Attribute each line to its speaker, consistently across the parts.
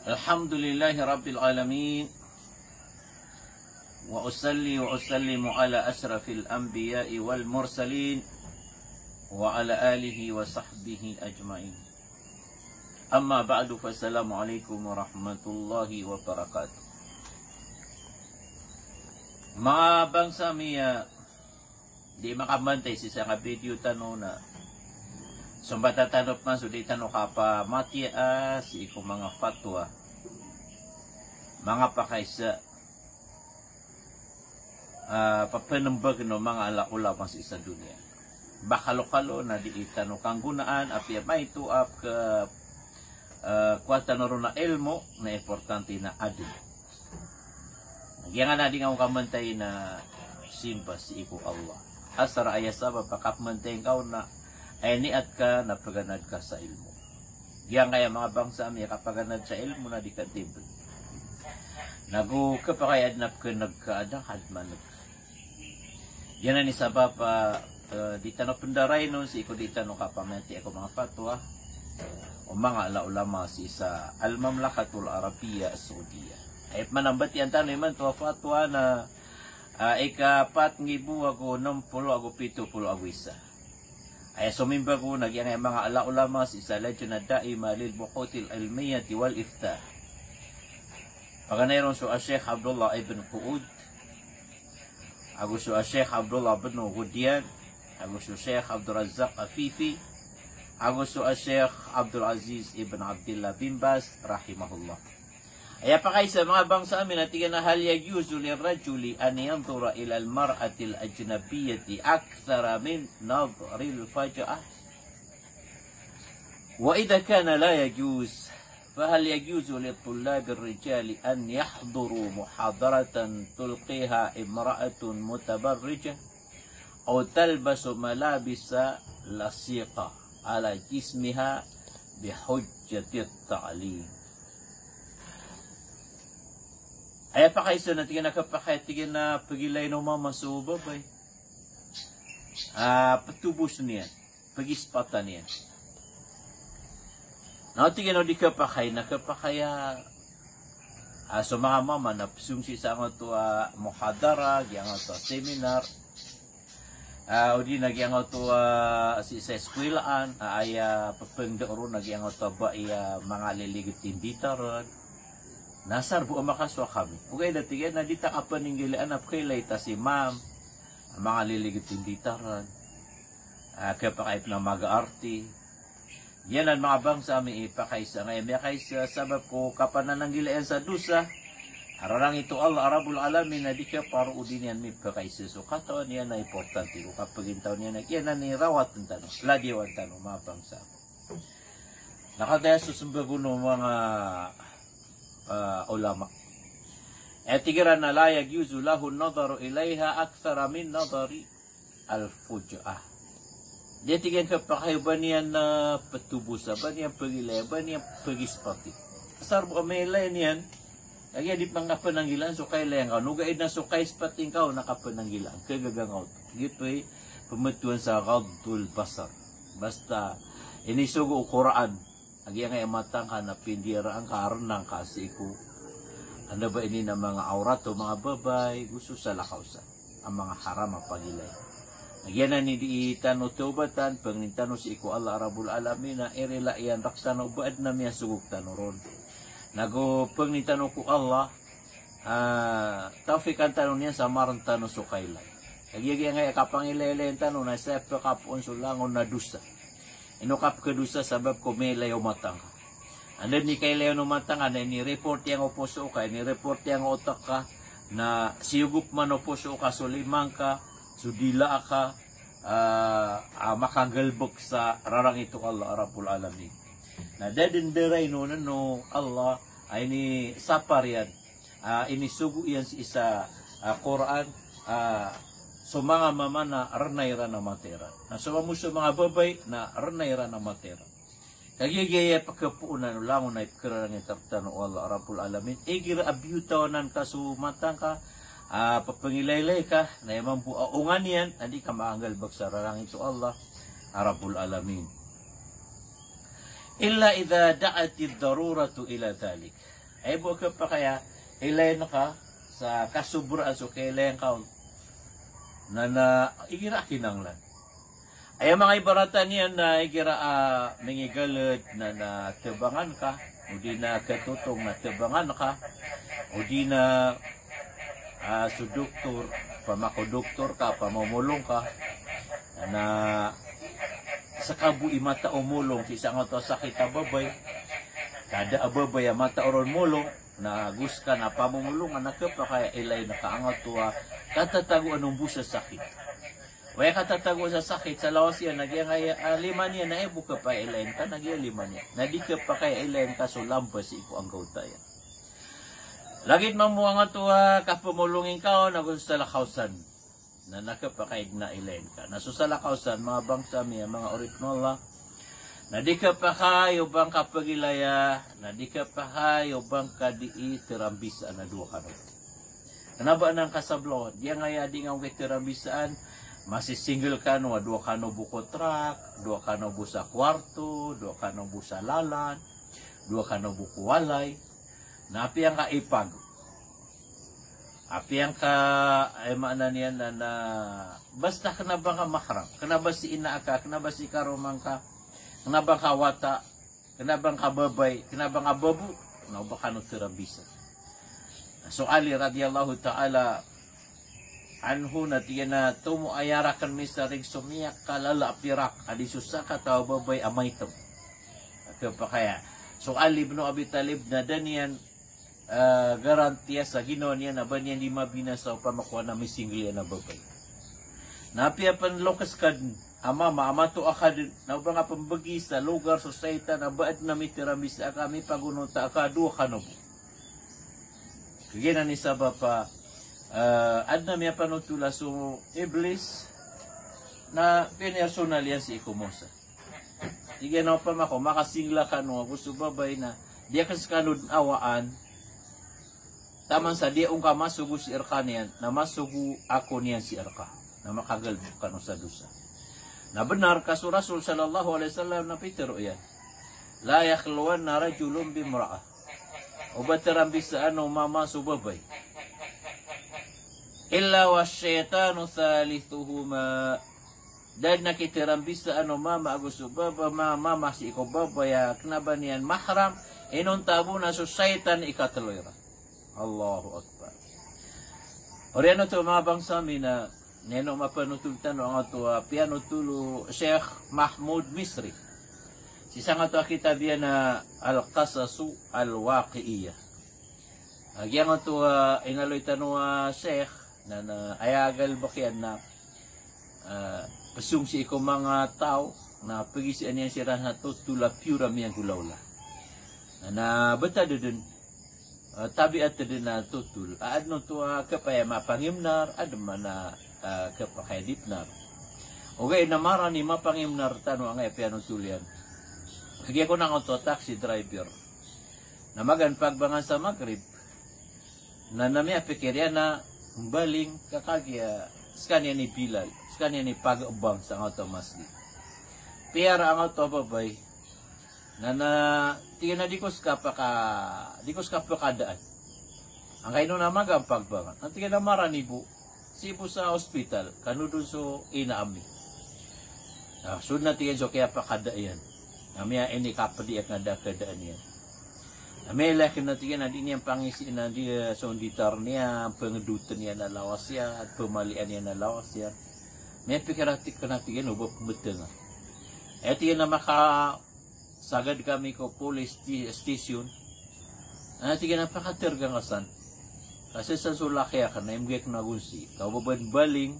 Speaker 1: Alhamdulillahi Rabbil Alamin. Wa usalli wa usallimu ala ashrafil anbiya'i wal mursalin wa ala alihi wa sahbihi ajma'in. Amma ba'du, fassalamualaikum warahmatullahi wabarakatuh. Mga bangsa miya, di makabantay si sa video tanong na sumbata tanop man, sudi tanong ka pa matia si iko mga fatwa, mga pakaisa, papanambag no mga alaula sa isa dunia. Bakalo-kalo na di itanong kang gunaan, api may tuap ka kwata na ron na elmo na importante na adil. Nagyan nga na di nga kamantay na simpa si iko Allah. Asara ayasa papakapmantay kau na ay niat ka na paganad ka sa ilmo. Diyan kaya mga bangsa mi kapaganad sa ilmo na di ka tibel. Nagu kapakayad na ka nagkaadakad man. Diyan na ni sabab di tanong pendaray nun si iko di tanong kapamenti ako mga fatwa o mga alaulama si sa Al-Mamlakatul Arabiya Saudiya. Ay manambat yan tanong man to fatwa na ika-4,000 ako 60 ako 70 ako isa. Ay sumimba ko nagyan ay mga alaulama si sa Lajna Daima lil Buhuthil Ilmiyyah wal Iftah. Paganayron so Sheikh Abdullah ibn Qu'ud, ako so Sheikh Abdullah ibn Ghudiyan, ako so Sheikh Abdul Razzaq Afifi, ako so Sheikh Abdul Aziz ibn Abdullah bin Baz rahimahullah. Ay pakay sa mga bangsa amin at na hal yajuzu lirrajuli an yanzura ila al-mar'ati al-ajnabiyyati akthara min nadhri al-faj'ah. Wa idha kana la yajuz فهل يجوز للطلاب الرجال أن يحضروا محاضرة تلقيها امرأة متبرجة أو تلبس ملابس لصيقة على جسمها بحجة التعليم. Ay pakaiso na tingin nakapakaitigin na pagilay ng mama sa ubabay. Patubos niyan, pagispatan niyan. Tingin di kapakay, nakapakaya so mga mama na sumsi sa nga to muhadara, gyang to seminar, o di nagyang to si sa eskwelaan, ay papengdoro nagyang to ba mga liligit tinditaran. Nasar bu makaswa kami. Ugay datigay na dita ka paninggilaan na kailay ta si ma'am, mga liligit tinditaran, kapakait na mag-arti. Yan ang mga bangsa mi ipakaisa ngayon. May kaisa sabab ko kapanananggilaan sa dusa. Ararang ito Allah Arabul Alamin na di ka paruudin yan mi pakaisa. So katawan yan na importante ko. Kapag intaon yan na yan na ni rawat ang tanong. Ladiw ang tanong mga bangsa. Nakadaya susumbago ng mga ulama. Tigiran na layag yuzu lahu nadaru ilayha akthara min nadari al-fuj'ah. Dia tingin kapakayo ba niyan na patubusa, ba niyan pagilay, ba niyan pagispati. Asar mo amelay niyan, kaya di pang napananggilan, so kay layang ka. Nugaid na so kay spating ka, nakapananggilan. Kagagangaw. Gito'y pamatuan sa Ghadul Basar. Basta, inisugo Quran. Agyan nga matang ka na pindiraan ka, aranang kasi ko. Ano ba ini na mga aurato, mga babay, gusto sa lakawsan. Ang mga haram ang pagilay. Nagyan na ni di itano taubatan, pangintano si iko Allah Arabul Alamin na irila iyan raktano baad na miya sugog tanoron. Nago pangintano ko Allah, taufikan tanong niya sa marang tanong sukaylay. Nagyagyan nga kapangilay tanong na sa kapon sulangon na dusa. Inukap ka dusa sabab ko may layo matang ka. Andan ni kay layo no matang ka, na ni-report yang oposo ka, ni-report yang otak ka, na siyugup man oposo ka, sulimang ka, sudila ka, makagalbok sa rarang ito Allah Arabul Alamin. Na dadinderay no Allah ay ni sapar yan, inisugo yan sa isa Quran, so mga mama na ranayra na matera. Na so mga babay na ranayra na matera. Kagigaya pagkapuunan lang na ipikarang itartan o Allah Arabul Alamin. Igira abyutawanan ka sumatang ka, papangilaylay ka, na imang buaungan yan, hindi ka maanggalbag sa rarang ito Allah Arabul Alamin. Illa idha da'ati daruratu ila dhalik. Ay buka pa kaya, ilayan ka sa kasubraan so kailayan ka na igira kinanglan. Ay mga ibaratan niyan na igira mengigalit na tebangan ka, o di na katutong na tebangan ka, o di na su doktor, pamakudoktor ka, pamumulong ka, na sa kabuhi mata umulong, sa isang ito sakit ababay, kada ababay mata oron mulong, na guska na pamumulong, anak pa kaya ilay na kaangat tuwa, katatago anong busa sakit. Waya katatago sa sakit, sa lawas yan, nagyang liman yan, na buka pa ilayin ka, nagyang liman yan. Nadika pa kaya ilayin ka, so lampas ipo ang gautaya. Lagit mamuha nga tuwa, kapumulungin ka, na gusto sa lakausan, na nakapakaig na ilayin ka. Naso sa lakausan, mga bangsa miya, mga oriknola, na di ka pa kayo bang kapagilaya, na di ka pa kayo bang kadii tirambisa na duwa ka rin. Kanaba ng kasablo, diya nga di nga tirambisaan, masisingle ka no, duwa ka no bukotrak, duwa ka no busa kwarto, duwa ka no busa lalan, duwa ka no bukuwalay, na api ang ka ipag. Api ang ka, ay maana niyan na basta ka na ba ka makrang, ka na ba si ina ka na ba si karumang ka, ka na ba ka wata, ka na ba ka babay, ka na ba ka babu, na ba ka no tirambisa. So Ali radiyallahu ta'ala, anhu na tiyan na tumuayarakan misarig sumiyak kalala pirak adi susaka tao babay amay tam. At pa kaya. So Ali ibn Abi Talib na daniyan garantiya sa Ginoo niya na ba niya di mabinasa o pamakuha na misingli na babay. Napia pan lokas kad ama maamato akad na ba nga pambagi sa lugar society na baad na mitiramis kami pagunota ka duha kanob. Kaya ni saba pa adna miya panutula so iblis na personal yan si Ikumosa. Sige na pa mako makasingla ka no gusto babay na diya kas kanod awaan taman sa diya ka masugo si Irka niyan na masugo ako niyan si Irka na makagalbo ka no sa dusa. Na benar ka sa Rasul sallallahu alaihi wasallam na pitero yan. La yakhluwan na rajulun bimra'a. O baterang bisa ano mama subabay. Illa wa syaitanu thalithuhuma. Dahil nakitirang bisa ano mama agusto baba mama si iko baba ya knaba niyan mahram inon tabo na so syaitan ikatloira. Allahu Akbar. Oriano to mga bangsa na neno mapanutultan ang ato piano tulo Sheikh Mahmud Misri. Sisa nga to kita biya na al-qasasu al-waqi'iyah. Agyan nga to inaloy tanong Sheikh na ayagal bakyan na pasung si iko mga tao na pagisian niya sira na to tula pura miyang gulawla. Na bata dun tabi at din na tutul. Adno to kapaya mapangimnar adman na kapakay dipnar. Okay na mara ni mapangimnar tano ang piano tulian. Kaya ko nang auto taxi driver. Na magan pagbangan sa Maghrib. Na nami apikirya na baling kakagya skanya ni Bilal, skanya ni pag-ubang sa auto masjid. Piyara ang auto babay na tiyan na dikos ka pakadaan. Ang kaino na magang pagbangan. Ang tiyan na maranibo, sibo sa hospital, kanudun so inaami. Sunod na tiyan so kaya pakadaan. Namaya ini kapadiak na dakadaan yan. Namaya laki na tiyan na din yung pangisi na diya so ditar niya, pengedutan niya na lawas yan, at pemalian niya na lawas yan. May pikiratik ka na tiyan, ubap betul nga. At tiyan na sagad kami ko police station. Tiyan na pakatirga nga san. Kasi sa sulaki ka na imgek na gunsi. Kawaban baling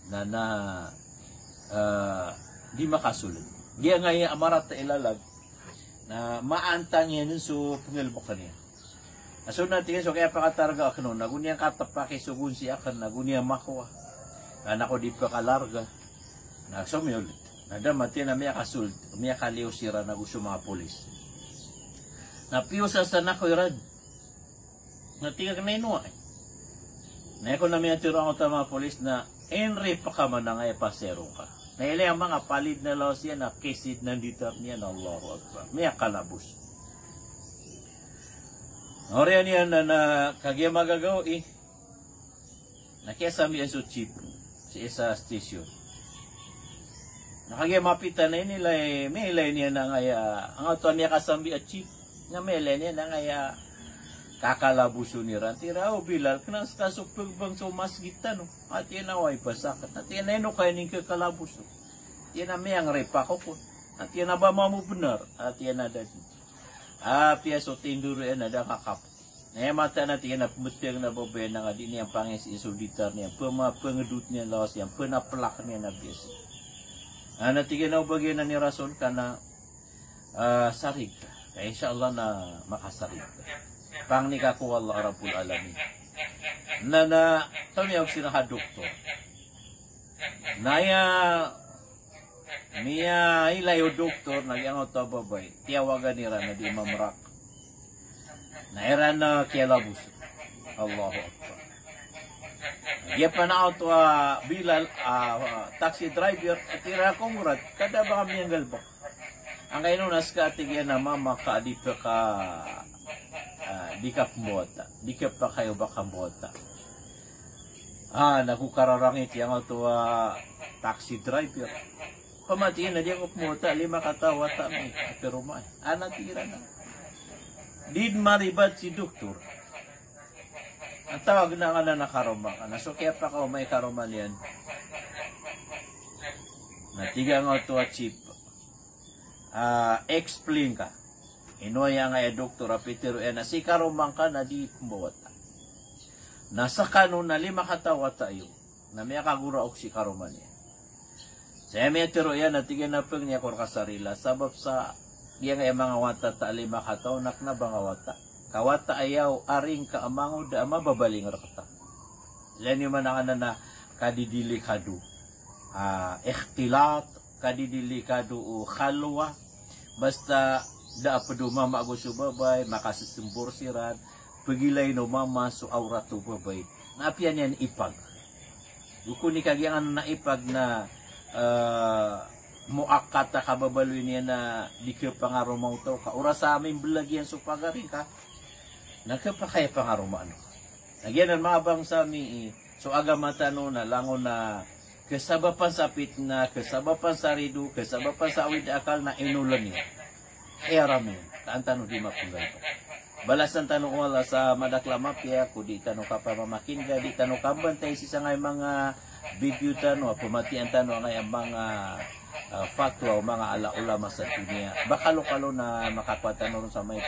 Speaker 1: na di makasulod. Diya nga yung amarat na ilalag na maantang yan so pangilbok ka niya. Aso natin so kaya pakatarga ako noon. Nagunyang katapaki so gunsi akan. Nagunyang makuha. Anak ko di pa kalarga. Nagsumyo ulit. Nadamati na miya kasul. Miya kaliw sira na gusto mga polis. Napiyo sa nakoy rad. Natigag na inuwa eh. Naiko na miya tiro ang mga polis na enre pa ka man na nga pasero ka. Nailay ang mga palid na laos yan na kisid na ditar niya na Allahu Akbar. May kalabos. Orian yan na kagya magagaw nakiasami ang chip sa isa station. Nakagya mapitan na nila may ilay niya na ngaya ang ato niya kasambi at chip nga may ilay niya na ngaya kakalabuso ni Rantira o Bilal knas kasupag bang sumas kita no at yan away pasakat at yan na kayo ning kakalabuso yan na may ang repa ko po at yan na ba mo benar at yan na dati piaso tinduro yan ada kakap. Na mata natin yan na pumuteng na babay na nga din yung pangis isolitar niya. Pengedut niya lawas yan. Penaplak niya na biasa. Natigyan na bagay na ni Rason ka na sarig ka. Kaya insyaAllah na makasarig ka. Pang ni ka ko Allah Rabbul Alamin. Na tamiyag sinaha doktor. Naya Mia ilayo doktor nagyang to babay tiyawagan nira na di mamrak naira na kialabus Allahu Akbar dia pana auto Bilal taxi driver tira kongrat kada ba kami ang galbak ang kayo nas ka tigyan na mama ka di pa ka di ka pambota di ka pa kayo ba kambota nakukararangit yang auto taxi driver pamatiin na diya ko pumunta, 5 katawa may pero may tira na. Did maribad si doktor. Ang tawag na nga na nakaroma ka na. So kaya pa ka may karoma niyan. Natiga nga ito chip. Explain ka. Inoya nga doktor apitero na si karomang ka na di pumawata. Nasa kanon na 5 katawa tayo. Na may kagura o si karoma niya. Saya metero yan natigyan na pag niya kor kasarila sabab sa iya nga mga wata ta 5 kataw nak na bang wata kawata ayaw aring ka amango da mababaling rakata lan yung man na kadidili kadu ikhtilat kadidili kadu o khalwa basta da apado mama go subabay makasisumbor siran pagilay no mama so auratu babay napian yan ipag dukuni kagyangan na ipag na muakata kababaloy niya na di ka pangarumaw to ka ura sa amin belagyan so pagaring ka nagkapakaya pangarumaan nagyan ang mga bang sa amin so agamata no na langon na kasabapan sa pitna kasabapan sa ridu kasabapan sa awid akal na inulan niya kaya rami taantano di mapulay ko balasan tanong wala sa madaklamapya ko di tanong ka pa mamakin ka di tanong kabantay si sangay mga video tanong pamatian tanong ang mga fatwa o mga alaulama sa dunia bakalo-kalo na makakwatano sa may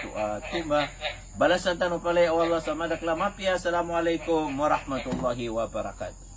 Speaker 1: tuma balasan tanong pala wala sa madaklamapya. Assalamualaikum warahmatullahi wabarakatuh.